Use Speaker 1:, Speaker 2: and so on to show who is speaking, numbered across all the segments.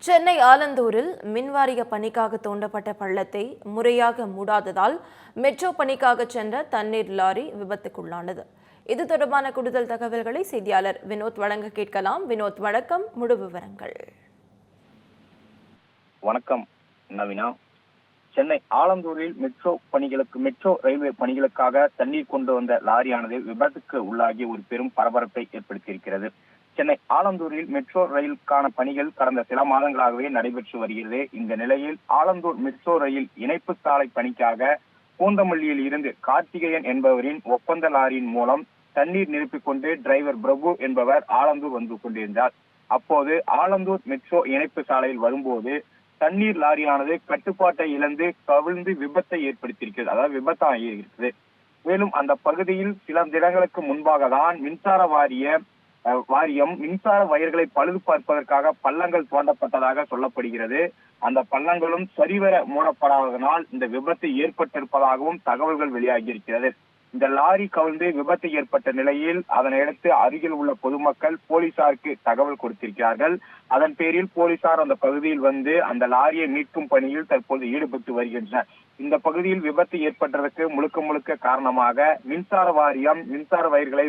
Speaker 1: சென்னை ஆலந்தூரில் மின்வாரிய பணிக்காக தோண்டப்பட்ட பள்ளத்தை முறையாக மூடாததால் மெட்ரோ பணிக்காக சென்ற தண்ணீர் லாரி விபத்துக்குள்ளானது. இது தொடர்பான கூடுதல் தகவல்களை செய்தியாளர் வினோத் வழங்க கேட்கலாம். வினோத், வணக்கம். முழு விவரங்கள்.
Speaker 2: வணக்கம் நவீனா. சென்னை ஆலந்தூரில் மெட்ரோ ரயில்வே பணிகளுக்காக தண்ணீர் கொண்டு வந்த லாரியானது விபத்துக்கு உள்ளாகி ஒரு பெரும் பரபரப்பை ஏற்படுத்தியிருக்கிறது. சென்னை ஆலந்தூரில் மெட்ரோ ரயிலுக்கான பணிகள் கடந்த சில மாதங்களாகவே நடைபெற்று வருகிறது. இந்த நிலையில் ஆலந்தூர் மெட்ரோ ரயில் இணைப்பு சாலை பணிக்காக பூந்தமல்லியில் இருந்து கார்த்திகேயன் என்பவரின் ஒப்பந்த லாரியின் மூலம் தண்ணீர் நிரப்பிக் கொண்டு டிரைவர் பிரபு என்பவர் ஆலந்தூர் வந்து கொண்டிருந்தார். அப்போது ஆலந்தூர் மெட்ரோ இணைப்பு சாலையில் வரும்போது தண்ணீர் லாரியானது கட்டுப்பாட்டை இழந்து கவிழ்ந்து விபத்தை ஏற்படுத்தியிருக்கிறது. அதாவது விபத்தாகியிருக்கிறது. மேலும் அந்த பகுதியில் சில தினங்களுக்கு முன்பாக தான் மின்சார வாரியம் மின்சார வயர்களை பழுது பார்ப்பதற்காக பள்ளங்கள் தோண்டப்பட்டதாக சொல்லப்படுகிறது. அந்த பள்ளங்களும் சரிவர மூடப்படாததனால் இந்த விபத்து ஏற்பட்டிருப்பதாகவும் தகவல்கள் வெளியாகியிருக்கிறது. இந்த லாரி கவிழ்ந்து விபத்து ஏற்பட்ட நிலையில் அதனையடுத்து அருகில் உள்ள பொதுமக்கள் போலீசாருக்கு தகவல் கொடுத்திருக்கிறார்கள். அதன் பேரில் போலீசார் அந்த பகுதியில் வந்து அந்த லாரியை மீட்கும் பணியில் தற்போது ஈடுபட்டு வருகின்றனர். இந்த பகுதியில் விபத்து ஏற்பட்டதற்கு முழுக்க காரணமாக மின்சார வாரியம் மின்சார வயர்களை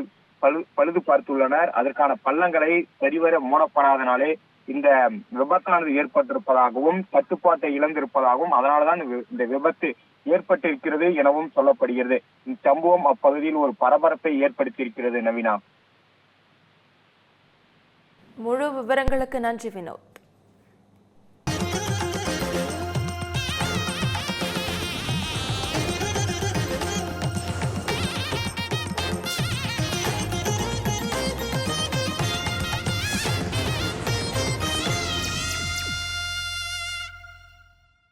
Speaker 2: பழுது பார்த்துள்ளனர். அதற்கான பள்ளங்களை சரிவர மூடப்படாதனாலே இந்த விபத்தானது ஏற்பட்டிருப்பதாகவும் கட்டுப்பாட்டை இழந்திருப்பதாகவும் அதனால்தான் இந்த விபத்து ஏற்பட்டிருக்கிறது எனவும் சொல்லப்படுகிறது. இச்சம்பவம் அப்பகுதியில் ஒரு பரபரப்பை ஏற்படுத்தியிருக்கிறது. நவீனா,
Speaker 1: முழு விவரங்களுக்கு நன்றி வினோத்.